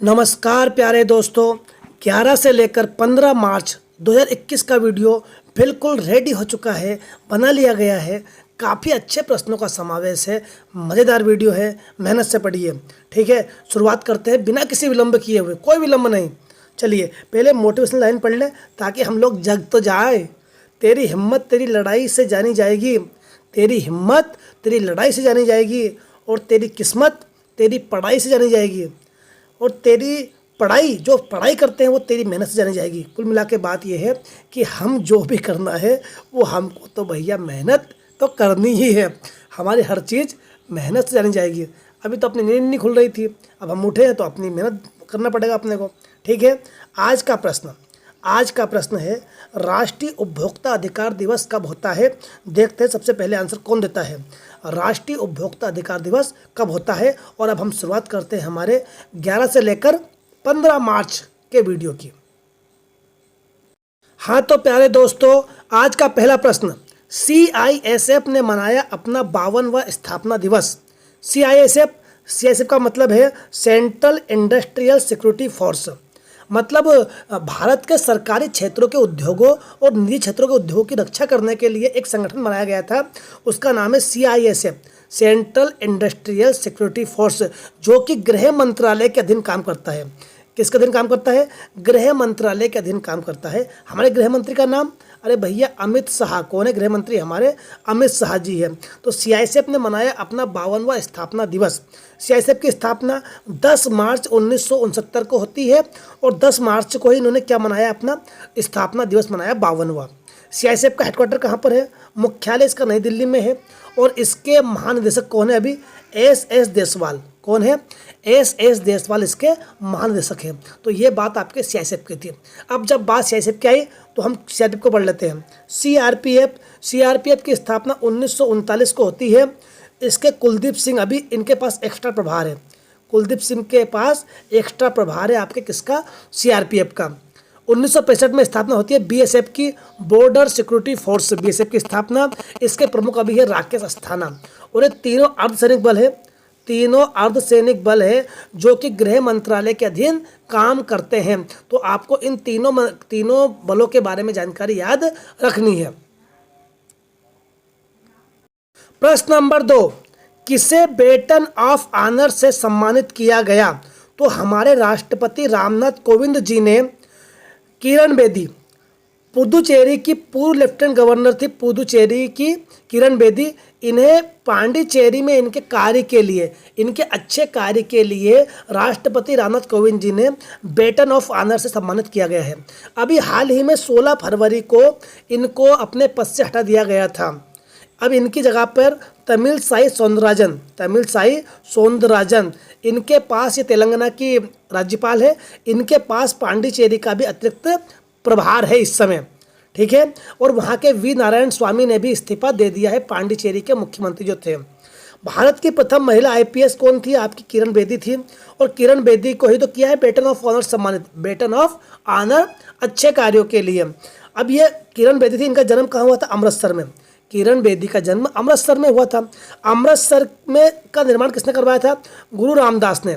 नमस्कार प्यारे दोस्तों, 11 से लेकर 15 मार्च 2021 का वीडियो बिल्कुल रेडी हो चुका है, बना लिया गया है। काफ़ी अच्छे प्रश्नों का समावेश है, मज़ेदार वीडियो है, मेहनत से पढ़िए। ठीक है, शुरुआत करते हैं बिना किसी विलंब किए हुए, कोई विलंब नहीं। चलिए पहले मोटिवेशनल लाइन पढ़ लें ताकि हम लोग जग तो जाए। तेरी हिम्मत तेरी लड़ाई से जानी जाएगी, तेरी हिम्मत तेरी लड़ाई से जानी जाएगी, और तेरी किस्मत तेरी पढ़ाई से जानी जाएगी, और तेरी पढ़ाई जो पढ़ाई करते हैं वो तेरी मेहनत से जानी जाएगी। कुल मिला के बात ये है कि हम जो भी करना है वो हमको तो भैया मेहनत तो करनी ही है। हमारी हर चीज़ मेहनत से जानी जाएगी। अभी तो अपनी नींद नहीं खुल रही थी, अब हम उठे हैं तो अपनी मेहनत करना पड़ेगा अपने को। ठीक है, आज का प्रश्न है, राष्ट्रीय उपभोक्ता अधिकार दिवस कब होता है? देखते हैं सबसे पहले आंसर कौन देता है। राष्ट्रीय उपभोक्ता अधिकार दिवस कब होता है? और अब हम शुरुआत करते हैं हमारे 11 से लेकर 15 मार्च के वीडियो की। हाँ तो प्यारे दोस्तों, आज का पहला प्रश्न, CISF ने मनाया अपना 52वां स्थापना दिवस। CISF का मतलब है सेंट्रल इंडस्ट्रियल सिक्योरिटी फोर्स। मतलब भारत के सरकारी क्षेत्रों के उद्योगों और निजी क्षेत्रों के उद्योगों की रक्षा करने के लिए एक संगठन बनाया गया था। उसका नाम है CISF, central industrial security force, जो कि गृह मंत्रालय के अधीन काम करता है। किसके अधीन काम करता है? गृह मंत्रालय के अधीन काम करता है। हमारे गृह मंत्री का नाम, अरे भैया अमित शाह। कौन है गृह मंत्री? हमारे अमित शाह जी है। तो CISF ने मनाया अपना 52वां स्थापना दिवस। CISF की स्थापना 10 मार्च 1969 को होती है, और 10 मार्च को ही इन्होंने क्या मनाया? अपना स्थापना दिवस मनाया 52वां। CISF का हेडक्वार्टर कहाँ पर है? मुख्यालय इसका नई दिल्ली में है, और इसके महानिदेशक कौन है? अभी SS देसवाल। कौन है? SS देसवाल इसके महानिदेशक हैं। तो ये बात आपके CISF की थी। अब जब बात CISF की आई तो हम CRPF को पढ़ लेते हैं। CRPF की स्थापना 1939 को होती है। इसके कुलदीप सिंह, अभी इनके पास एक्स्ट्रा प्रभार है। कुलदीप सिंह के पास एक्स्ट्रा प्रभार है आपके किसका? CRPF का। 1965 में स्थापना होती है BSF की, बॉर्डर सिक्योरिटी फोर्स। BSF की स्थापना, इसके प्रमुख अभी है राकेश अस्थाना। और ये तीनों अर्धसैनिक बल है जो कि गृह मंत्रालय के अधीन काम करते हैं। तो आपको इन तीनों बलों के बारे में जानकारी याद रखनी है। प्रश्न नंबर 2, किसे बेटन ऑफ ऑनर से सम्मानित किया गया? तो हमारे राष्ट्रपति रामनाथ कोविंद जी ने किरण बेदी, पुदुचेरी की पूर्व लेफ्टिनेंट गवर्नर थी पुदुचेरी की किरण बेदी, इन्हें पांडिचेरी में इनके कार्य के लिए, इनके अच्छे कार्य के लिए राष्ट्रपति रामनाथ कोविंद जी ने बेटन ऑफ ऑनर से सम्मानित किया गया है। अभी हाल ही में 16 फरवरी को इनको अपने पद से हटा दिया गया था। अब इनकी जगह पर तमिलसाई सौंदरराजन, इनके पास, ये तेलंगाना की राज्यपाल है, इनके पास पांडिचेरी का भी अतिरिक्त प्रभार है इस समय। ठीक है, और वहाँ के वी नारायण स्वामी ने भी इस्तीफा दे दिया है, पांडिचेरी के मुख्यमंत्री जो थे। भारत की प्रथम महिला IPS कौन थी? आपकी किरण बेदी थी, और किरण बेदी को ही तो किया है बेटन ऑफ ऑनर सम्मानित, बेटन ऑफ ऑनर अच्छे कार्यों के लिए। अब ये किरण बेदी थी, इनका जन्म कहाँ हुआ था? अमृतसर में। किरण बेदी का जन्म अमृतसर में हुआ था। अमृतसर में का निर्माण किसने करवाया था? गुरु रामदास ने।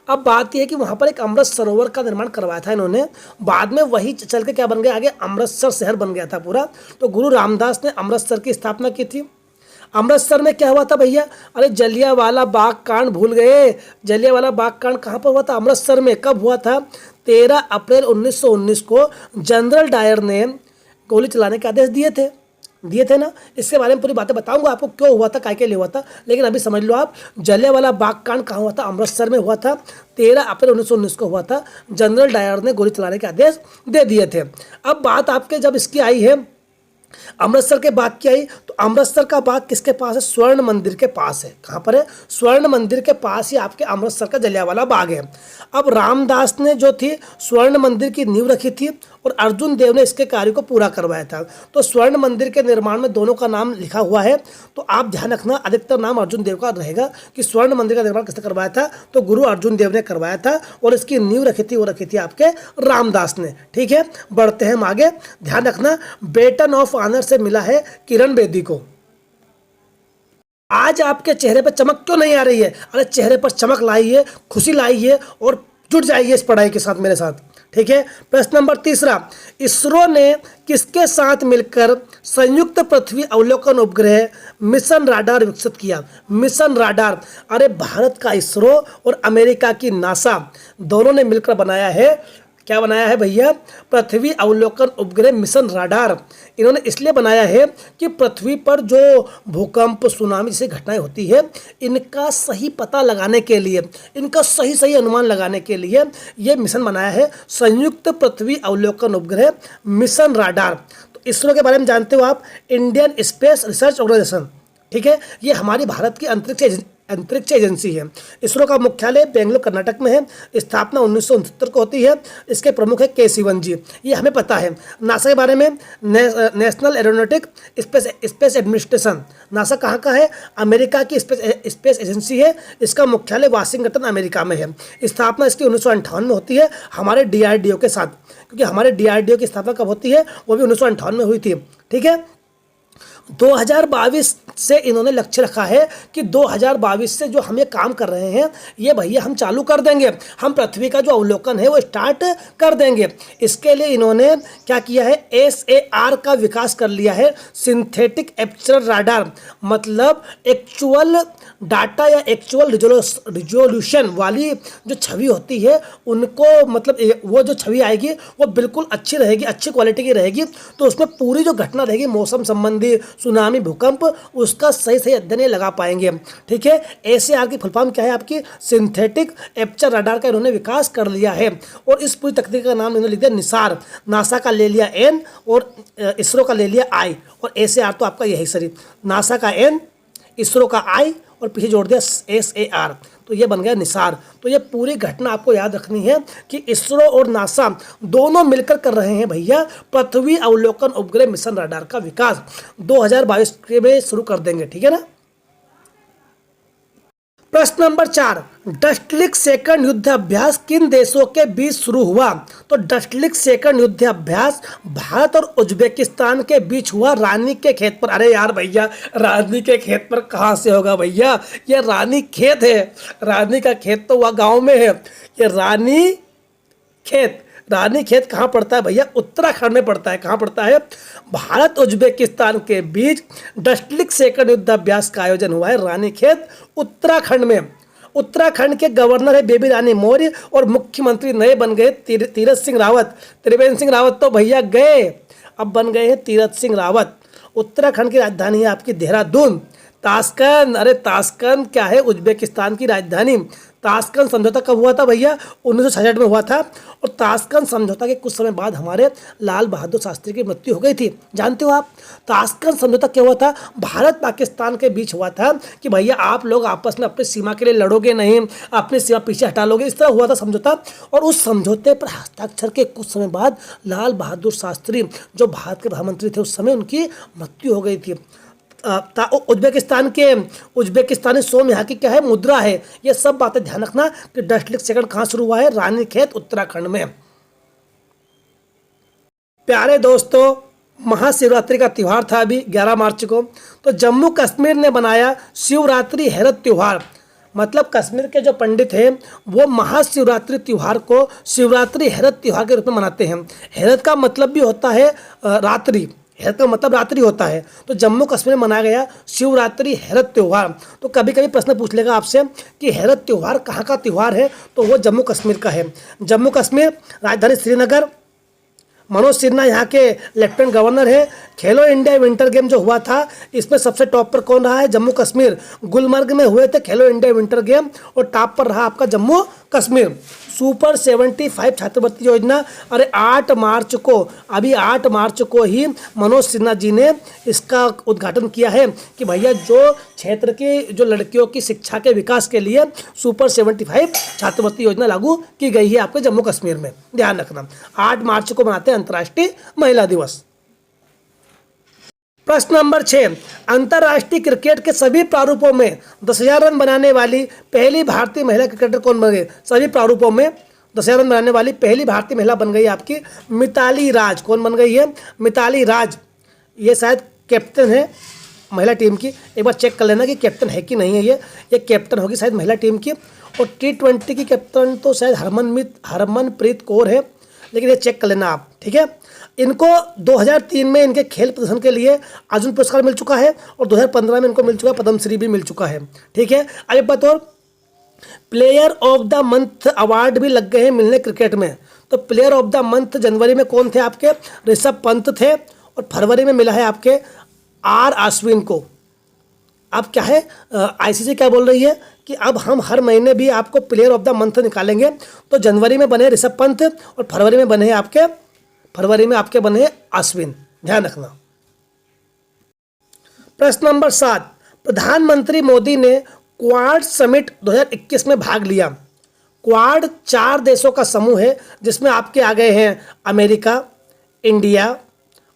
अब बात यह है कि वहाँ पर एक अमृत सरोवर का निर्माण करवाया था इन्होंने, बाद में वही चल के क्या बन गया? आगे अमृतसर शहर बन गया था पूरा। तो गुरु रामदास ने अमृतसर की स्थापना की थी। अमृतसर में क्या हुआ था भैया? अरे जलियांवाला बाग कांड भूल गए। जलियांवाला बाग कांड कहाँ पर हुआ था? अमृतसर में। कब हुआ था? 13 अप्रैल 1919 को जनरल डायर ने गोली चलाने के आदेश दिए थे ना। इसके बारे में पूरी बातें बताऊंगा आपको, क्यों हुआ था, काय के लिए हुआ था, लेकिन अभी समझ लो आप, जलियांवाला बाग कांड कहाँ हुआ था? अमृतसर में हुआ था। 13 अप्रैल 1919 को हुआ था। जनरल डायर ने गोली चलाने के आदेश दे दिए थे। अब बात आपके जब इसकी आई है अमृतसर के बाग की आई, तो अमृतसर का बाग किसके पास है? स्वर्ण मंदिर के पास है। कहाँ पर है? स्वर्ण मंदिर के पास ही आपके अमृतसर का जलियांवाला बाग है। अब रामदास ने जो थी स्वर्ण मंदिर की नींव रखी थी, और अर्जुन देव ने इसके कार्य को पूरा करवाया था। तो स्वर्ण मंदिर के निर्माण में दोनों का नाम लिखा हुआ है, तो आप ध्यान रखना अधिकतर नाम अर्जुन देव का रहेगा कि स्वर्ण मंदिर का निर्माण किसने करवाया था? तो गुरु अर्जुन देव ने करवाया था, और इसकी नींव वो रखी थी आपके रामदास ने। ठीक है, बढ़ते हैं हम आगे। ध्यान रखना, बेटन ऑफ ऑनर से मिला है किरण बेदी को। आज आपके चेहरे पर चमक क्यों नहीं आ रही है? अरे चेहरे पर चमक लाइए, खुशी लाइए, और जुट जाइए इस पढ़ाई के साथ मेरे साथ। ठीक है, प्रश्न नंबर तीसरा, इसरो ने किसके साथ मिलकर संयुक्त पृथ्वी अवलोकन उपग्रह मिशन राडार विकसित किया? मिशन राडार, अरे भारत का इसरो और अमेरिका की नासा दोनों ने मिलकर बनाया है, क्या बनाया है भैया? पृथ्वी अवलोकन उपग्रह मिशन राडार। इन्होंने इसलिए बनाया है कि पृथ्वी पर जो भूकंप, सुनामी जैसी घटनाएं होती है, इनका सही पता लगाने के लिए, इनका सही सही अनुमान लगाने के लिए ये मिशन बनाया है, संयुक्त पृथ्वी अवलोकन उपग्रह मिशन राडार। तो इसरो के बारे में जानते हो आप, इंडियन स्पेस रिसर्च ऑर्गेनाइजेशन। ठीक है, ये हमारी भारत की अंतरिक्ष एजेंसी है। इसरो का मुख्यालय बेंगलुरु कर्नाटक में है। स्थापना 1969 को होती है। इसके प्रमुख है के सिवन जी, ये हमें पता है। नासा के बारे में, national aeronautic space administration, NASA कहाँ का है? अमेरिका की स्पेस एजेंसी है। इसका मुख्यालय वाशिंगटन अमेरिका में है। स्थापना इसकी 1958 में होती है हमारे DRDO के साथ, क्योंकि हमारे DRDO की स्थापना कब होती है? वो भी 1958 में हुई थी। ठीक है, 2022 से इन्होंने लक्ष्य रखा है कि 2022 से जो हम ये काम कर रहे हैं, ये भैया हम चालू कर देंगे, हम पृथ्वी का जो अवलोकन है वो स्टार्ट कर देंगे। इसके लिए इन्होंने क्या किया है? SAR का विकास कर लिया है, सिंथेटिक एपर्चर राडार, मतलब एक्चुअल डाटा या एक्चुअल रिजोल्यूशन वाली जो छवि होती है उनको, मतलब वो जो छवि आएगी वो बिल्कुल अच्छी रहेगी, अच्छी क्वालिटी की रहेगी। तो उसमें पूरी जो घटना रहेगी, मौसम संबंधी, सुनामी, भूकंप, उसका सही सही अध्ययन ये लगा पाएंगे। ठीक है, SAR की फुल फॉर्म क्या है आपकी? सिंथेटिक एपर्चर राडार का इन्होंने विकास कर लिया है। और इस पूरी तकनीक का नाम इन्होंने लिख दिया निसार। नासा का ले लिया N और इसरो का ले लिया I, और SAR तो आपका यही सही, नासा का N, इसरो का I और पीछे जोड़ दिया SAR, तो ये बन गया निसार। तो ये पूरी घटना आपको याद रखनी है कि इसरो और नासा दोनों मिलकर कर रहे हैं भैया पृथ्वी अवलोकन उपग्रह मिशन राडार का विकास। 2022 में शुरू कर देंगे। ठीक है ना। प्रश्न नंबर 4, डस्टलिक सेकंड युद्ध अभ्यास किन देशों के बीच शुरू हुआ? तो डस्टलिक सेकंड युद्ध अभ्यास भारत और उज्बेकिस्तान के बीच हुआ, रानी के खेत पर। अरे यार भैया, रानी के खेत पर कहाँ से होगा भैया? ये रानी खेत है, रानी का खेत तो वह गांव में है। ये रानी खेत कहाँ पड़ता है भैया? उत्तराखंड में पड़ता है। कहाँ पड़ता है? भारत उज्बेकिस्तान के बीच डस्टलिक सेकंड युद्ध अभ्यास का आयोजन हुआ है रानी खेत, उत्तराखंड में। उत्तराखंड के गवर्नर है बेबी रानी मौर्य और मुख्यमंत्री नए बन गए तीरथ सिंह रावत। त्रिवेंद्र सिंह रावत तो भैया गए, अब बन गए हैं तीरथ सिंह रावत। उत्तराखंड की राजधानी है आपकी देहरादून। ताशकंद, अरे ताशकंद क्या है? उज्बेकिस्तान की राजधानी। ताशकंद समझौता कब हुआ था भैया? 1966 में हुआ था। और ताशकंद समझौता के कुछ समय बाद हमारे लाल बहादुर शास्त्री की मृत्यु हो गई थी। जानते हो आप ताशकंद समझौता क्या हुआ था? भारत पाकिस्तान के बीच हुआ था कि भैया आप लोग आपस में अपनी सीमा के लिए लड़ोगे नहीं, अपनी सीमा पीछे हटा लोगे, इस तरह हुआ था समझौता। और उस समझौते पर हस्ताक्षर के कुछ समय बाद लाल बहादुर शास्त्री जो भारत के प्रधानमंत्री थे उस समय उनकी मृत्यु हो गई थी। उज्बेकिस्तानी सोम यहाँ की क्या है? मुद्रा है। ये सब बातें ध्यान रखना कि डस्टलिक सेकंड कहाँ शुरू हुआ है? रानीखेत उत्तराखंड में। प्यारे दोस्तों, महाशिवरात्रि का त्यौहार था अभी 11 मार्च को, तो जम्मू कश्मीर ने बनाया शिवरात्रि हैरत त्यौहार। मतलब कश्मीर के जो पंडित हैं वो महाशिवरात्रि त्यौहार को शिवरात्रि हैरत त्यौहार के रूप में मनाते हैं। हैरत का मतलब भी होता है रात्रि, हैरत का मतलब रात्रि होता है। तो जम्मू कश्मीर में मनाया गया शिवरात्रि हैरत त्यौहार। तो कभी कभी प्रश्न पूछ लेगा आपसे कि हैरत त्यौहार कहाँ का त्यौहार है? तो वो जम्मू कश्मीर का है। जम्मू कश्मीर, राजधानी श्रीनगर। मनोज सिन्हा यहाँ के लेफ्टिनेंट गवर्नर है। खेलो इंडिया विंटर गेम जो हुआ था इसमें सबसे टॉप पर कौन रहा है? जम्मू कश्मीर। गुलमर्ग में हुए थे खेलो इंडिया विंटर गेम और टॉप पर रहा आपका जम्मू कश्मीर। सुपर 75 छात्रवृत्ति योजना, अरे 8 मार्च को, अभी 8 मार्च को ही मनोज सिन्हा जी ने इसका उद्घाटन किया है कि भैया जो क्षेत्र की जो लड़कियों की शिक्षा के विकास के लिए सुपर 75 छात्रवृत्ति योजना लागू की गई है आपके जम्मू कश्मीर में। ध्यान रखना 8 मार्च को मनाते हैं अंतर्राष्ट्रीय महिला दिवस। प्रश्न नंबर 6, अंतर्राष्ट्रीय क्रिकेट के सभी प्रारूपों में 10,000 रन बनाने वाली पहली भारतीय महिला क्रिकेटर कौन बन गई? सभी प्रारूपों में 10,000 रन बनाने वाली पहली भारतीय महिला बन गई आपकी मिताली राज। कौन बन गई है? मिताली राज। ये शायद कैप्टन है महिला टीम की। एक बार चेक कर लेना कि कैप्टन है कि नहीं है। ये कैप्टन होगी शायद महिला टीम की। और T20 की कैप्टन तो शायद हरमनप्रीत कौर है, लेकिन ये चेक कर लेना आप, ठीक है। इनको 2003 में इनके खेल प्रदर्शन के लिए अर्जुन पुरस्कार मिल चुका है और 2015 में इनको मिल चुका है पद्मश्री भी मिल चुका है, ठीक है। अब एक बात और, player of the month award भी लग गए हैं मिलने क्रिकेट में। तो प्लेयर ऑफ द मंथ जनवरी में कौन थे आपके? ऋषभ पंत थे, और फरवरी में मिला है आपके आर अश्विन को। अब क्या है, आईसीसी क्या बोल रही है कि अब हम हर महीने भी आपको प्लेयर ऑफ द मंथ निकालेंगे। तो जनवरी में बने ऋषभ पंत और फरवरी में बने आपके बने अश्विन, ध्यान रखना। प्रश्न नंबर 7, प्रधानमंत्री मोदी ने क्वाड समिट 2021 में भाग लिया। क्वाड 4 देशों का समूह है जिसमें आपके आ गए हैं अमेरिका, इंडिया,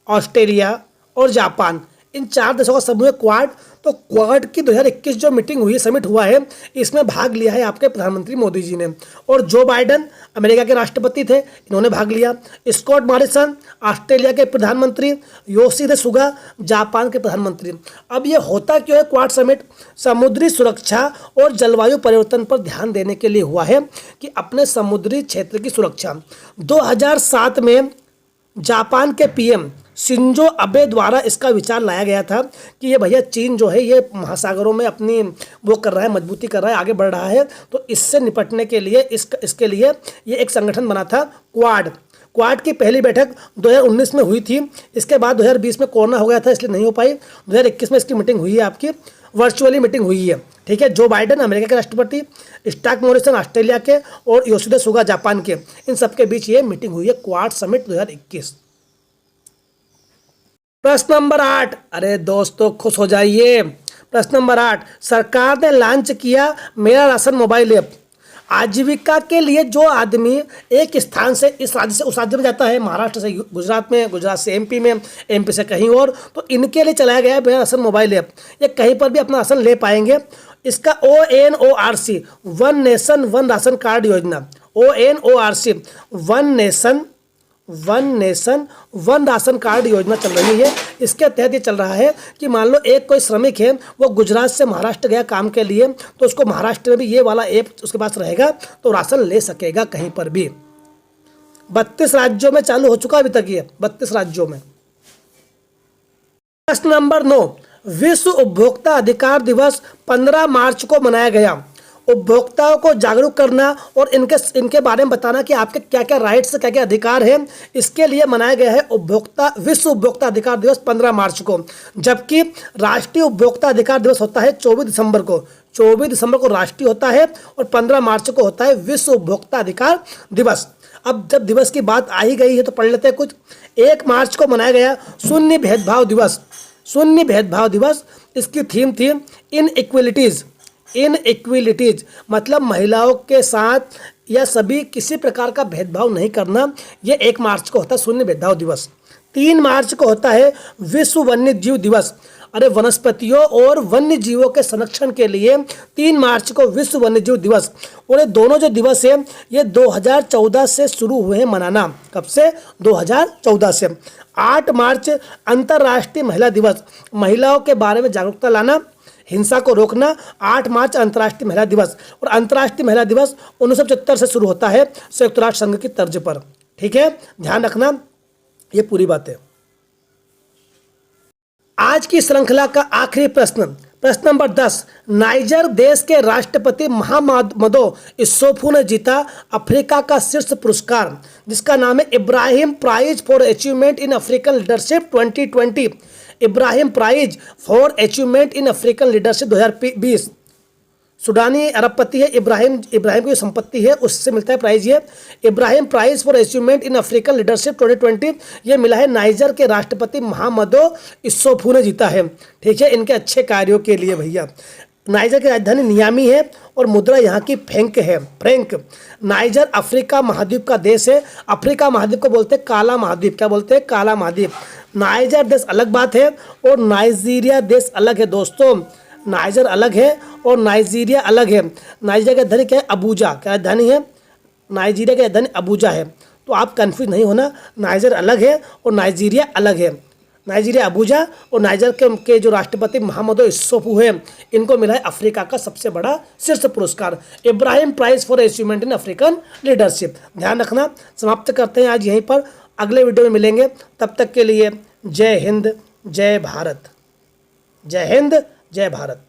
ऑस्ट्रेलिया और जापान। इन 4 देशों का समूह है क्वाड। तो क्वाड की 2021 जो मीटिंग हुई, समिट हुआ है, इसमें भाग लिया है आपके प्रधानमंत्री मोदी जी ने। और जो बाइडन अमेरिका के राष्ट्रपति थे, इन्होंने भाग लिया। स्कॉट मॉरिसन ऑस्ट्रेलिया के प्रधानमंत्री, योशिहिदे सुगा जापान के प्रधानमंत्री। अब ये होता क्यों है क्वाड समिट? समुद्री सुरक्षा और जलवायु परिवर्तन पर ध्यान देने के लिए हुआ है कि अपने समुद्री क्षेत्र की सुरक्षा। 2007 में जापान के पीएम शिंजो अबे द्वारा इसका विचार लाया गया था कि ये भैया चीन जो है ये महासागरों में अपनी वो कर रहा है, मजबूती कर रहा है, आगे बढ़ रहा है। तो इससे निपटने के लिए इसके लिए ये एक संगठन बना था क्वाड। क्वाड की पहली बैठक 2019 में हुई थी। इसके बाद 2020 में कोरोना हो गया था, इसलिए नहीं हो पाई। 2021 में इसकी मीटिंग हुई है, आपकी वर्चुअली मीटिंग हुई है, ठीक है। जो बाइडन अमेरिका के राष्ट्रपति, स्कॉट मॉरिसन ऑस्ट्रेलिया के और योशिहिदे सुगा जापान के, इन सबके बीच ये मीटिंग हुई है क्वाड समिट 2021। प्रश्न नंबर 8, अरे दोस्तों खुश हो जाइए। प्रश्न नंबर 8, सरकार ने लॉन्च किया मेरा राशन मोबाइल ऐप। आजीविका के लिए जो आदमी एक स्थान से इस राज्य से उस राज्य में जाता है, महाराष्ट्र से गुजरात में, गुजरात से एमपी में, एमपी से कहीं और, तो इनके लिए चलाया गया है मेरा राशन मोबाइल ऐप। ये कहीं पर भी अपना राशन ले पाएंगे। इसका ONORC, one nation one ration card योजना, ONORC, one nation one ration card योजना चल रही है। इसके तहत ये चल रहा है कि मान लो एक कोई श्रमिक है, वो गुजरात से महाराष्ट्र गया काम के लिए, तो उसको महाराष्ट्र में भी ये वाला ऐप उसके पास रहेगा, तो राशन ले सकेगा कहीं पर भी। 32 राज्यों में चालू हो चुका अभी तक ये, 32 राज्यों में। प्रश्न नंबर 9, विश्व उपभोक्ता अधिकार दिवस 15 मार्च को मनाया गया। उपभोक्ताओं को जागरूक करना और इनके बारे में बताना कि आपके क्या क्या राइट्स, क्या क्या अधिकार हैं, इसके लिए मनाया गया है विश्व उपभोक्ता अधिकार दिवस 15 मार्च को। जबकि राष्ट्रीय उपभोक्ता अधिकार दिवस होता है 24 दिसंबर को। 24 दिसंबर को राष्ट्रीय होता है और 15 मार्च को होता है विश्व उपभोक्ता अधिकार दिवस। अब जब दिवस की बात आ ही गई है तो पढ़ लेते हैं कुछ। 1 मार्च को मनाया गया शून्य भेदभाव दिवस। शून्य भेदभाव दिवस, इसकी थीम थी इनइक्विलिटीज, मतलब महिलाओं के साथ या सभी किसी प्रकार का भेदभाव नहीं करना। ये 1 मार्च को होता है शून्य भेदभाव दिवस। 3 मार्च को होता है विश्व वन्य जीव दिवस। अरे वनस्पतियों और वन्य जीवों के संरक्षण के लिए 3 मार्च को विश्व वन्य जीव दिवस। और ये दोनों जो दिवस है ये 2014 से शुरू हुए हैं मनाना। कब से? 2014 से। 8 मार्च अंतर्राष्ट्रीय महिला दिवस, महिलाओं के बारे में जागरूकता लाना, हिंसा को रोकना। 8 मार्च अंतर्राष्ट्रीय महिला दिवस। और अंतर्राष्ट्रीय महिला दिवस 1975 से शुरू होता है संयुक्त राष्ट्र संघ की तर्ज पर, ठीक है, ध्यान रखना ये पूरी बात है। आज की श्रृंखला का आखिरी प्रश्न, प्रश्न नंबर 10, नाइजर देश के राष्ट्रपति महामदो इस्सोफू ने जीता अफ्रीका का शीर्ष पुरस्कार, जिसका नाम है Ibrahim prize for achievement in African leadership 2020। Ibrahim prize for achievement in African leadership 2020। सुडानी अरबपति है इब्राहिम की संपत्ति है उससे मिलता है प्राइज। ये Ibrahim prize for achievement in African leadership 2020 ये मिला है नाइजर के राष्ट्रपति महामदो इस्सोफू ने जीता है, ठीक है, इनके अच्छे कार्यों के लिए भैया। नाइजर की राजधानी नियामी है और मुद्रा यहाँ की फ्रैंक है, फ्रैंक। नाइजर अफ्रीका महाद्वीप का देश है। अफ्रीका महाद्वीप को बोलते हैं काला महाद्वीप। क्या बोलते हैं? काला महाद्वीप। नाइजर देश अलग बात है और नाइजीरिया देश अलग है दोस्तों। नाइजर अलग है और नाइजीरिया अलग है। नाइजीरिया की राजधानी क्या है? अबूजा। क्या राजधानी है? नाइजीरिया की राजधानी अबूजा है। तो आप कंफ्यूज नहीं होना, नाइजर अलग है और नाइजीरिया अलग है। नाइजीरिया अबूजा और नाइजर के जो राष्ट्रपति मोहम्मदो इस्सोफू हैं, इनको मिला है अफ्रीका का सबसे बड़ा शीर्ष पुरस्कार, Ibrahim prize for achievement in African leadership. ध्यान रखना। समाप्त करते हैं आज यहीं पर, अगले वीडियो में मिलेंगे। तब तक के लिए जय हिंद, जय भारत। जय हिंद, जय भारत।